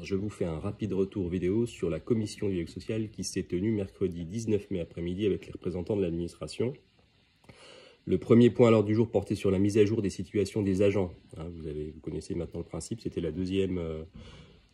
Je vous fais un rapide retour vidéo sur la commission du dialogue social qui s'est tenue mercredi 19 mai après-midi avec les représentants de l'administration. Le premier point à l'ordre du jour portait sur la mise à jour des situations des agents. Vous connaissez maintenant le principe, c'était la deuxième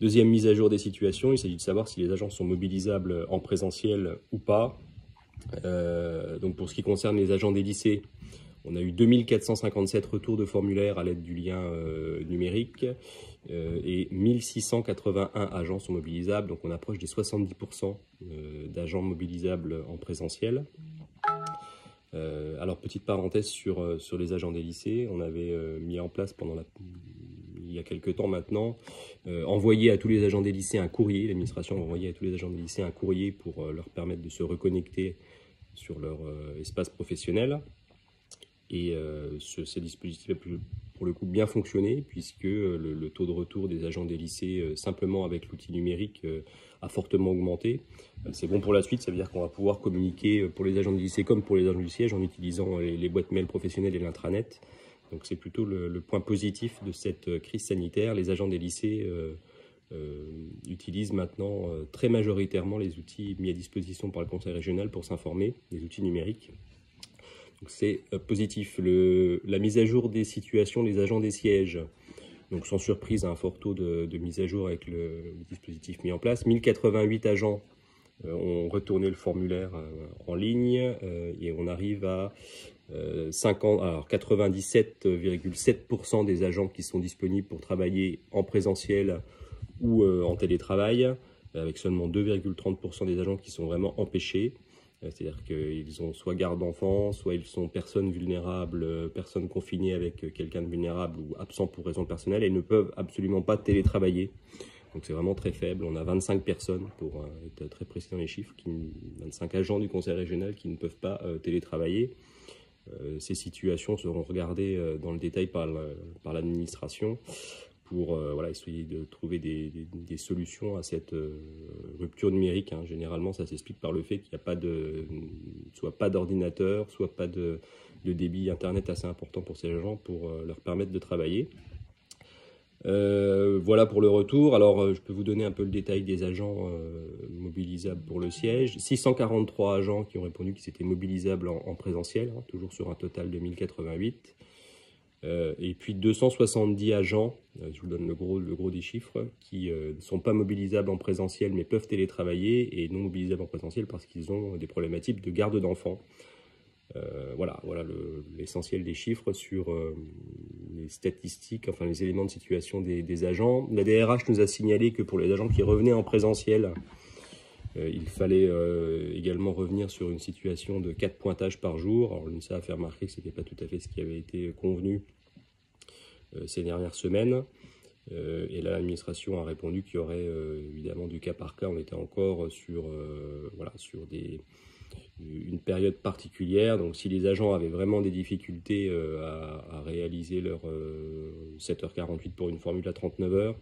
mise à jour des situations. Il s'agit de savoir si les agents sont mobilisables en présentiel ou pas. Donc pour ce qui concerne les agents des lycées, on a eu 2457 retours de formulaires à l'aide du lien numérique et 1681 agents sont mobilisables. Donc on approche des 70% d'agents mobilisables en présentiel. Alors petite parenthèse sur les agents des lycées, on avait mis en place il y a quelques temps maintenant, envoyer à tous les agents des lycées un courrier, l'administration a envoyé à tous les agents des lycées un courrier pour leur permettre de se reconnecter sur leur espace professionnel. Et ces dispositifs ont pour le coup bien fonctionné puisque le taux de retour des agents des lycées simplement avec l'outil numérique a fortement augmenté. C'est bon pour la suite, ça veut dire qu'on va pouvoir communiquer pour les agents de lycée comme pour les agents du siège en utilisant les boîtes mail professionnelles et l'intranet. Donc c'est plutôt le point positif de cette crise sanitaire. Les agents des lycées utilisent maintenant très majoritairement les outils mis à disposition par le conseil régional pour s'informer, les outils numériques. Donc c'est positif. La mise à jour des situations des agents des sièges. Donc sans surprise, un fort taux de mise à jour avec le dispositif mis en place. 1088 agents ont retourné le formulaire en ligne et on arrive à 97,7% des agents qui sont disponibles pour travailler en présentiel ou en télétravail, avec seulement 2,30% des agents qui sont vraiment empêchés. C'est-à-dire qu'ils ont soit garde d'enfants, soit ils sont personnes vulnérables, personnes confinées avec quelqu'un de vulnérable ou absent pour raison personnelle et ils ne peuvent absolument pas télétravailler. Donc c'est vraiment très faible. On a 25 personnes, pour être très précis dans les chiffres, 25 agents du conseil régional qui ne peuvent pas télétravailler. Ces situations seront regardées dans le détail par l'administration pour essayer de trouver des solutions à cette rupture numérique. Généralement, ça s'explique par le fait qu'il n'y a pas soit pas d'ordinateur, soit pas de débit Internet assez important pour ces agents pour leur permettre de travailler. Voilà pour le retour. Alors, je peux vous donner un peu le détail des agents mobilisables pour le siège. 643 agents qui ont répondu qu'ils étaient mobilisables en présentiel, toujours sur un total de 1088. Et puis 270 agents, je vous donne le gros des chiffres, qui ne sont pas mobilisables en présentiel mais peuvent télétravailler et non mobilisables en présentiel parce qu'ils ont des problématiques de garde d'enfants. Voilà l'essentiel des chiffres sur les statistiques, enfin les éléments de situation des agents. La DRH nous a signalé que pour les agents qui revenaient en présentiel, il fallait également revenir sur une situation de 4 pointages par jour. Alors l'UNSA a fait remarquer que ce n'était pas tout à fait ce qui avait été convenu ces dernières semaines. Et là, l'administration a répondu qu'il y aurait évidemment du cas par cas. On était encore sur une période particulière. Donc si les agents avaient vraiment des difficultés à réaliser leur 7h48 pour une formule à 39 heures,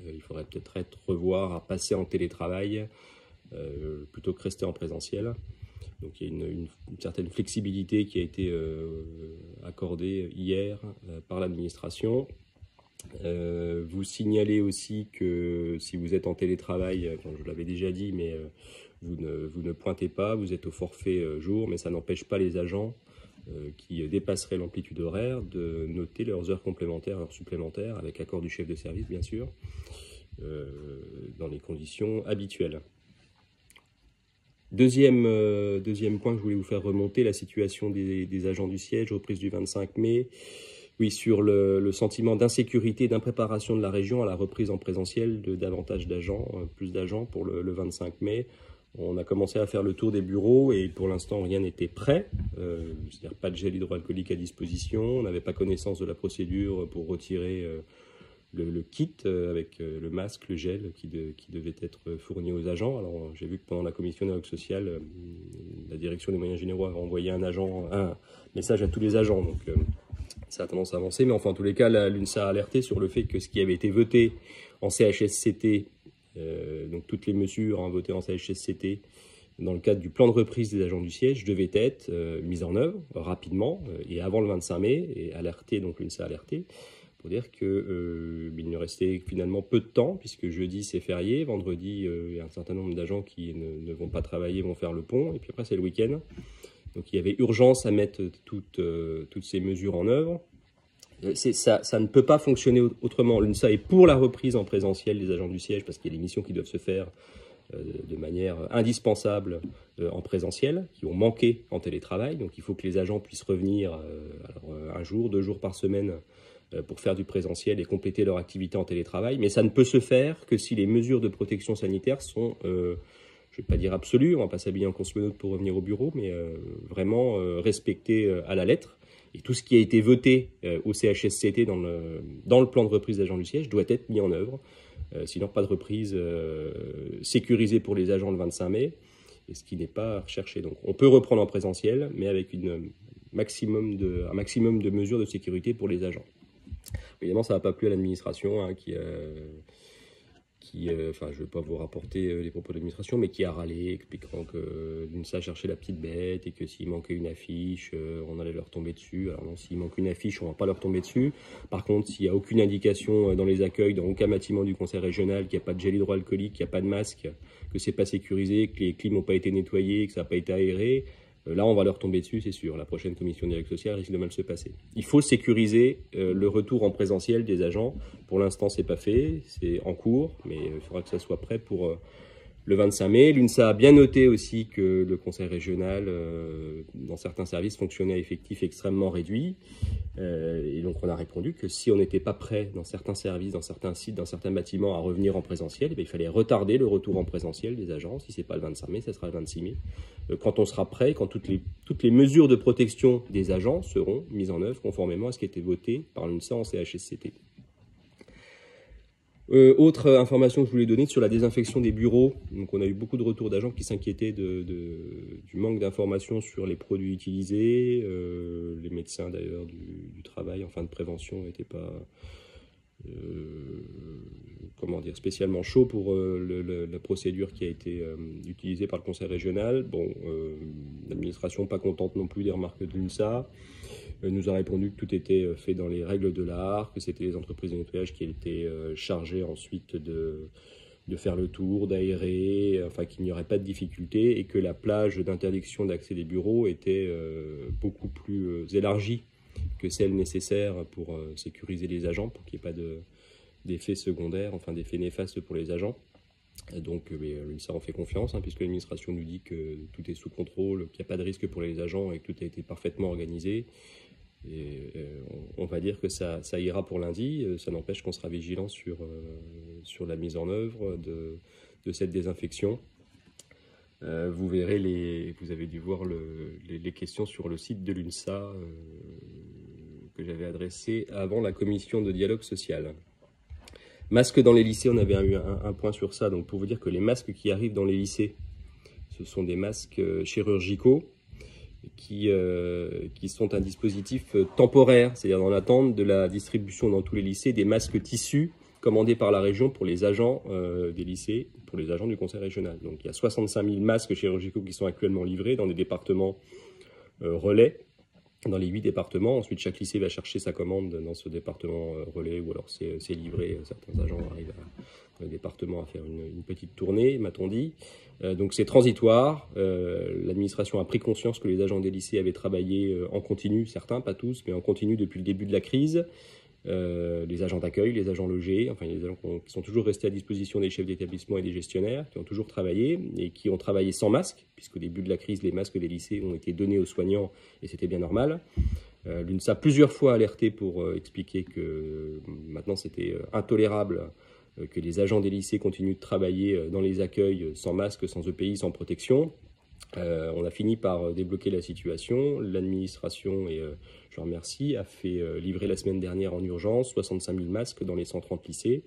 il faudrait peut-être revoir à passer en télétravail plutôt que rester en présentiel. Donc il y a une certaine flexibilité qui a été accordée hier par l'administration. Vous signalez aussi que si vous êtes en télétravail, je l'avais déjà dit, mais vous ne pointez pas, vous êtes au forfait jour, mais ça n'empêche pas les agents qui dépasseraient l'amplitude horaire de noter leurs heures complémentaires, heures supplémentaires, avec accord du chef de service bien sûr, dans les conditions habituelles. Deuxième point que je voulais vous faire remonter, la situation des agents du siège, reprise du 25 mai. Oui, sur le sentiment d'insécurité et d'impréparation de la région à la reprise en présentiel de davantage d'agents, plus d'agents pour le 25 mai. On a commencé à faire le tour des bureaux et pour l'instant rien n'était prêt, c'est-à-dire pas de gel hydroalcoolique à disposition, on n'avait pas connaissance de la procédure pour retirer le kit avec le masque, le gel qui devait être fourni aux agents. Alors j'ai vu que pendant la commission dialogue social, la direction des moyens généraux a envoyé un message à tous les agents, donc ça a tendance à avancer, mais enfin en tous les cas l'UNSA a alerté sur le fait que ce qui avait été voté en CHSCT, donc toutes les mesures votées en CHSCT dans le cadre du plan de reprise des agents du siège devaient être mises en œuvre rapidement et avant le 25 mai, et alerté, donc l'UNSA a alerté. pour dire qu'il ne restait finalement peu de temps, puisque jeudi c'est férié, vendredi il y a un certain nombre d'agents qui ne vont pas travailler, vont faire le pont, et puis après c'est le week-end. Donc il y avait urgence à mettre toutes ces mesures en œuvre. Ça ne peut pas fonctionner autrement. L'UNSA est pour la reprise en présentiel des agents du siège, parce qu'il y a des missions qui doivent se faire de manière indispensable en présentiel, qui ont manqué en télétravail. Donc il faut que les agents puissent revenir un jour, 2 jours par semaine pour faire du présentiel et compléter leur activité en télétravail. Mais ça ne peut se faire que si les mesures de protection sanitaire sont, je ne vais pas dire absolues, on ne va pas s'habiller en cosmonaute pour revenir au bureau, mais vraiment respectées à la lettre. Et tout ce qui a été voté au CHSCT dans le plan de reprise d'agents du siège doit être mis en œuvre. Sinon, pas de reprise sécurisée pour les agents le 25 mai, et ce qui n'est pas recherché. Donc, on peut reprendre en présentiel, mais avec un maximum de mesures de sécurité pour les agents. Évidemment, ça n'a pas plu à l'administration, hein, enfin, je ne vais pas vous rapporter les propos de l'administration, mais qui a râlé, expliquant que l'UNSA cherchait la petite bête et que s'il manquait une affiche, on allait leur tomber dessus. Alors non, s'il manque une affiche, on ne va pas leur tomber dessus. Par contre, s'il n'y a aucune indication dans les accueils, dans aucun bâtiment du conseil régional, qu'il n'y a pas de gel hydroalcoolique, qu'il n'y a pas de masque, que ce n'est pas sécurisé, que les clims n'ont pas été nettoyés, que ça n'a pas été aéré, là, on va leur tomber dessus, c'est sûr. La prochaine commission de dialogue social risque de mal se passer. Il faut sécuriser le retour en présentiel des agents. Pour l'instant, ce n'est pas fait, c'est en cours, mais il faudra que ça soit prêt pour le 25 mai. L'UNSA a bien noté aussi que le conseil régional, dans certains services, fonctionnait à effectif extrêmement réduit. Et donc, on a répondu que si on n'était pas prêt dans certains services, dans certains sites, dans certains bâtiments à revenir en présentiel, il fallait retarder le retour en présentiel des agents. Si ce n'est pas le 25 mai, ça sera le 26 mai. Quand on sera prêt, quand toutes les mesures de protection des agents seront mises en œuvre conformément à ce qui a été voté par l'UNSA en CHSCT. Autre information que je voulais donner sur la désinfection des bureaux. Donc, on a eu beaucoup de retours d'agents qui s'inquiétaient du manque d'informations sur les produits utilisés. Les médecins d'ailleurs du travail, enfin de prévention, n'étaient pas spécialement chauds pour la procédure qui a été utilisée par le conseil régional. Bon, l'administration pas contente non plus des remarques de l'UNSA. Nous a répondu que tout était fait dans les règles de l'art, que c'était les entreprises de nettoyage qui étaient chargées ensuite de faire le tour, d'aérer, enfin qu'il n'y aurait pas de difficulté et que la plage d'interdiction d'accès des bureaux était beaucoup plus élargie que celle nécessaire pour sécuriser les agents, pour qu'il n'y ait pas d'effets secondaires, enfin d'effets néfastes pour les agents. Et donc l'UNSA en fait confiance, hein, puisque l'administration nous dit que tout est sous contrôle, qu'il n'y a pas de risque pour les agents et que tout a été parfaitement organisé. Et on va dire que ça ira pour lundi. Ça n'empêche qu'on sera vigilant sur la mise en œuvre de cette désinfection. Vous verrez, vous avez dû voir les questions sur le site de l'UNSA que j'avais adressées avant la commission de dialogue social. Masques dans les lycées, on avait eu un point sur ça. Donc pour vous dire que les masques qui arrivent dans les lycées, ce sont des masques chirurgicaux qui sont un dispositif temporaire, c'est-à-dire dans l'attente de la distribution dans tous les lycées des masques tissus commandés par la région pour les agents des lycées, pour les agents du conseil régional. Donc il y a 65 000 masques chirurgicaux qui sont actuellement livrés dans des départements relais, dans les 8 départements. Ensuite, chaque lycée va chercher sa commande dans ce département relais, ou alors c'est livré. Certains agents arrivent dans les départements à faire une petite tournée, m'a-t-on dit. Donc c'est transitoire. L'administration a pris conscience que les agents des lycées avaient travaillé en continu, certains, pas tous, mais en continu depuis le début de la crise. Les agents d'accueil, les agents logés, enfin les agents qui sont toujours restés à disposition des chefs d'établissement et des gestionnaires, qui ont toujours travaillé et qui ont travaillé sans masque, puisqu'au début de la crise, les masques des lycées ont été donnés aux soignants et c'était bien normal. L'UNSA a plusieurs fois alerté pour expliquer que maintenant c'était intolérable que les agents des lycées continuent de travailler dans les accueils sans masque, sans EPI, sans protection. On a fini par débloquer la situation. L'administration, et je remercie, a fait livrer la semaine dernière en urgence 65 000 masques dans les 130 lycées.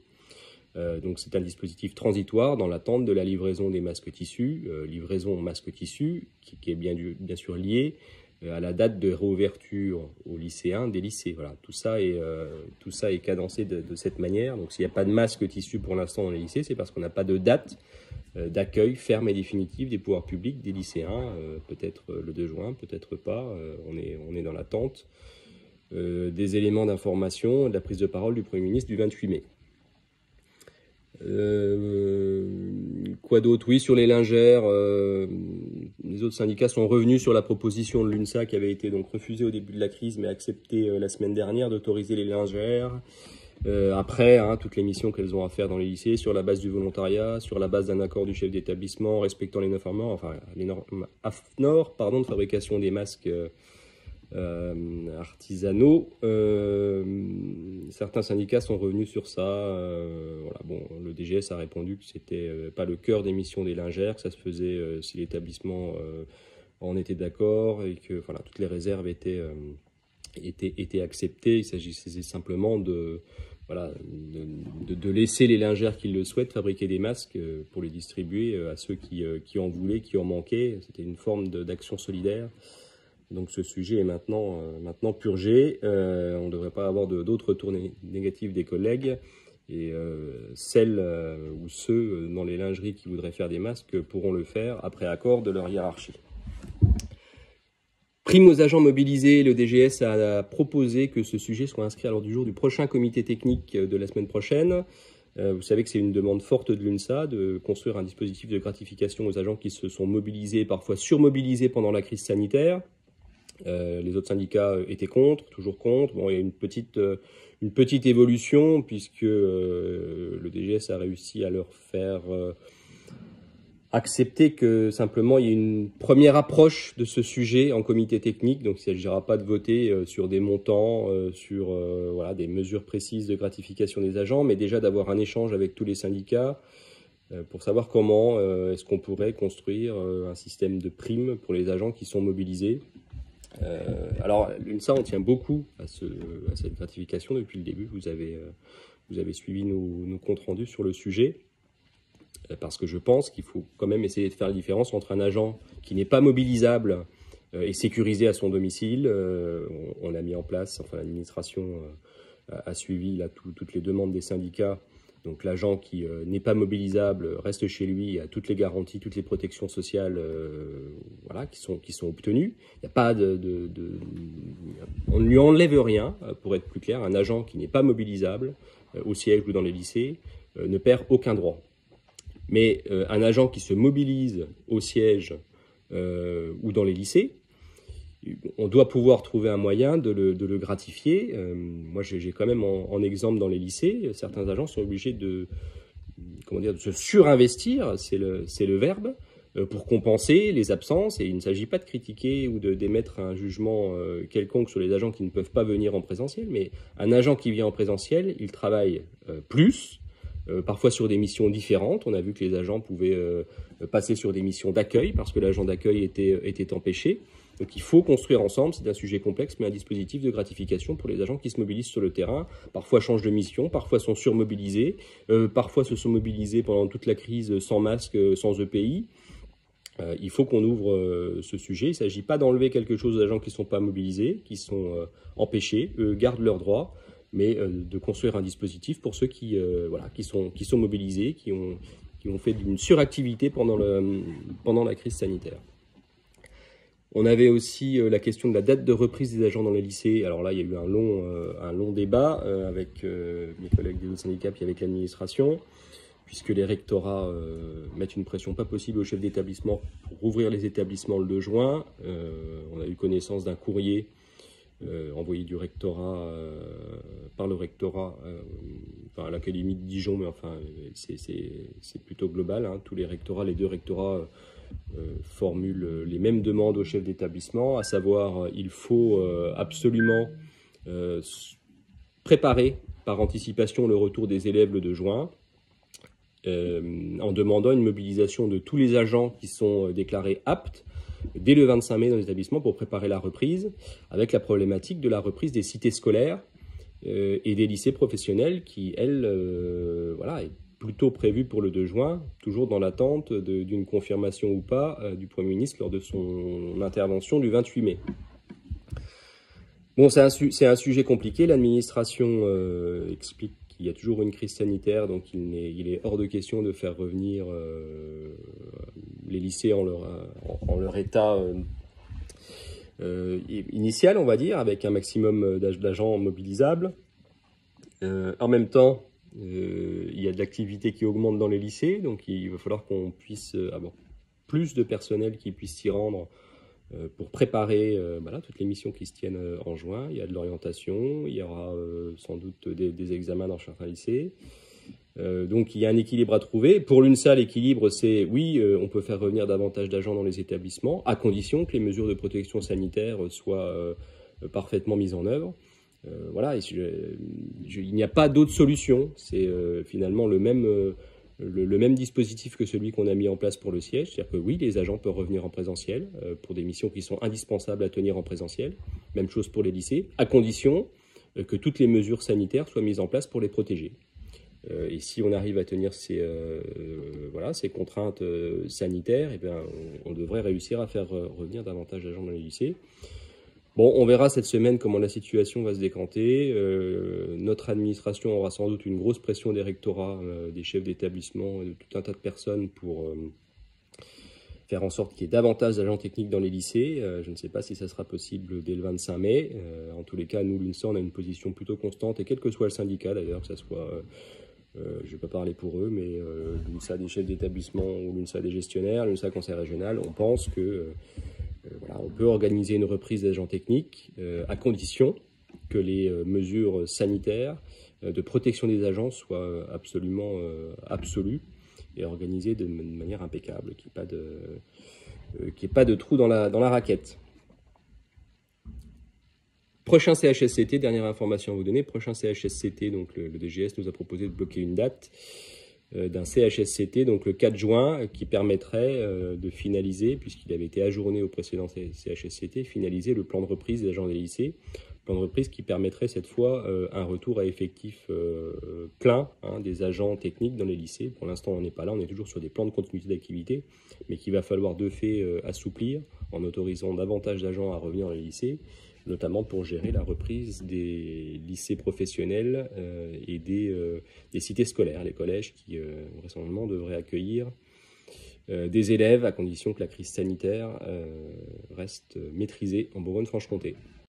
Donc c'est un dispositif transitoire dans l'attente de la livraison des masques tissus, livraison masques tissus qui est bien sûr liée à la date de réouverture aux lycéens des lycées. Voilà, tout ça est cadencé de cette manière. Donc s'il n'y a pas de masques tissus pour l'instant dans les lycées, c'est parce qu'on n'a pas de date d'accueil ferme et définitive des pouvoirs publics des lycéens, peut-être le 2 juin, peut-être pas, on est dans l'attente. des éléments d'information de la prise de parole du Premier ministre du 28 mai. Quoi d'autre? Oui, sur les lingères, les autres syndicats sont revenus sur la proposition de l'UNSA qui avait été donc refusée au début de la crise mais acceptée la semaine dernière d'autoriser les lingères. Après, toutes les missions qu'elles ont à faire dans les lycées, sur la base du volontariat, sur la base d'un accord du chef d'établissement, respectant les normes AFNOR, de fabrication des masques artisanaux. Certains syndicats sont revenus sur ça. Voilà, bon, le DGS a répondu que c'était pas le cœur des missions des lingères, que ça se faisait si l'établissement en était d'accord et que voilà, toutes les réserves étaient acceptées. Il s'agissait simplement de laisser les lingères qui le souhaitent fabriquer des masques pour les distribuer à ceux qui en voulaient, qui en manquaient. C'était une forme d'action solidaire. Donc ce sujet est maintenant purgé. On ne devrait pas avoir d'autres retours négatifs des collègues. Et celles ou ceux dans les lingeries qui voudraient faire des masques pourront le faire après accord de leur hiérarchie. Prime aux agents mobilisés, le DGS a proposé que ce sujet soit inscrit à l'ordre du jour du prochain comité technique de la semaine prochaine. Vous savez que c'est une demande forte de l'UNSA de construire un dispositif de gratification aux agents qui se sont mobilisés, parfois surmobilisés pendant la crise sanitaire. Les autres syndicats étaient contre, toujours contre. Bon, il y a une petite évolution puisque le DGS a réussi à leur faire accepter que simplement il y ait une première approche de ce sujet en comité technique. Donc il ne s'agira pas de voter sur des montants, sur des mesures précises de gratification des agents, mais déjà d'avoir un échange avec tous les syndicats pour savoir comment est-ce qu'on pourrait construire un système de primes pour les agents qui sont mobilisés. Alors l'UNSA, on tient beaucoup à cette gratification depuis le début. Vous avez suivi nos comptes rendus sur le sujet, parce que je pense qu'il faut quand même essayer de faire la différence entre un agent qui n'est pas mobilisable et sécurisé à son domicile. On a mis en place, l'administration a suivi là, toutes les demandes des syndicats. Donc l'agent qui n'est pas mobilisable reste chez lui, a toutes les garanties, toutes les protections sociales qui sont obtenues. Il n'y a pas on ne lui enlève rien, pour être plus clair. Un agent qui n'est pas mobilisable au siège ou dans les lycées ne perd aucun droit. Mais un agent qui se mobilise au siège ou dans les lycées, on doit pouvoir trouver un moyen de le gratifier. Moi, j'ai quand même en exemple dans les lycées, certains agents sont obligés de se surinvestir, c'est le verbe, pour compenser les absences. Et il ne s'agit pas de critiquer ou d'émettre un jugement quelconque sur les agents qui ne peuvent pas venir en présentiel, mais un agent qui vient en présentiel, il travaille plus, parfois sur des missions différentes. On a vu que les agents pouvaient passer sur des missions d'accueil parce que l'agent d'accueil était empêché. Donc il faut construire ensemble, c'est un sujet complexe, mais un dispositif de gratification pour les agents qui se mobilisent sur le terrain. Parfois changent de mission, parfois sont surmobilisés, parfois se sont mobilisés pendant toute la crise sans masque, sans EPI. Il faut qu'on ouvre ce sujet. Il ne s'agit pas d'enlever quelque chose aux agents qui ne sont pas mobilisés, qui sont empêchés, eux gardent leurs droits, mais de construire un dispositif pour ceux qui sont mobilisés, qui ont fait d'une suractivité pendant la crise sanitaire. On avait aussi la question de la date de reprise des agents dans les lycées. Alors là, il y a eu un long débat avec mes collègues des autres syndicats puis avec l'administration, puisque les rectorats mettent une pression pas possible au chef d'établissement pour rouvrir les établissements le 2 juin. On a eu connaissance d'un courrier envoyé du rectorat par le rectorat à l'Académie de Dijon, mais c'est plutôt global. Tous les rectorats, les 2 rectorats formulent les mêmes demandes au chef d'établissement, à savoir il faut absolument préparer par anticipation le retour des élèves le 2 juin, en demandant une mobilisation de tous les agents qui sont déclarés aptes dès le 25 mai dans les établissements pour préparer la reprise, avec la problématique de la reprise des cités scolaires et des lycées professionnels qui, elle, est plutôt prévue pour le 2 juin, toujours dans l'attente d'une confirmation ou pas du Premier ministre lors de son intervention du 28 mai. Bon, c'est un sujet compliqué. L'administration explique qu'il y a toujours une crise sanitaire, donc il est hors de question de faire revenir les lycées en leur état initiale, on va dire, avec un maximum d'agents mobilisables. En même temps, il y a de l'activité qui augmente dans les lycées, donc il va falloir qu'on puisse avoir plus de personnel qui puisse s'y rendre pour préparer voilà, toutes les missions qui se tiennent en juin. Il y a de l'orientation, il y aura sans doute des examens dans certains lycées. Donc il y a un équilibre à trouver. Pour l'UNSA, l'équilibre, c'est oui, on peut faire revenir davantage d'agents dans les établissements, à condition que les mesures de protection sanitaire soient parfaitement mises en œuvre. Voilà, il n'y a pas d'autre solution. C'est finalement le même dispositif que celui qu'on a mis en place pour le siège. C'est-à-dire que oui, les agents peuvent revenir en présentiel pour des missions qui sont indispensables à tenir en présentiel. Même chose pour les lycées, à condition que toutes les mesures sanitaires soient mises en place pour les protéger. Et si on arrive à tenir ces contraintes sanitaires, eh bien, on devrait réussir à faire revenir davantage d'agents dans les lycées. Bon, on verra cette semaine comment la situation va se décanter. Notre administration aura sans doute une grosse pression des rectorats, des chefs d'établissement, de tout un tas de personnes pour faire en sorte qu'il y ait davantage d'agents techniques dans les lycées. Je ne sais pas si ça sera possible dès le 25 mai. En tous les cas, nous, l'UNSA, on a une position plutôt constante, et quel que soit le syndicat d'ailleurs, que ce soit, je ne vais pas parler pour eux, mais l'UNSA des chefs d'établissement ou l'UNSA des gestionnaires, l'UNSA conseil régional, on pense que voilà, on peut organiser une reprise des agents techniques à condition que les mesures sanitaires de protection des agents soient absolument absolues et organisées de manière impeccable, qu'il n'y ait pas de trou dans la raquette. Prochain CHSCT, dernière information à vous donner, prochain CHSCT, donc le DGS nous a proposé de bloquer une date d'un CHSCT, donc le 4 juin, qui permettrait de finaliser, puisqu'il avait été ajourné au précédent CHSCT, finaliser le plan de reprise des agents des lycées, plan de reprise qui permettrait cette fois un retour à effectif plein des agents techniques dans les lycées. Pour l'instant, on n'est pas là, on est toujours sur des plans de continuité d'activité, mais qu'il va falloir de fait assouplir en autorisant davantage d'agents à revenir dans les lycées, notamment pour gérer la reprise des lycées professionnels et des cités scolaires, les collèges qui vraisemblablement devraient accueillir des élèves à condition que la crise sanitaire reste maîtrisée en Bourgogne-Franche-Comté.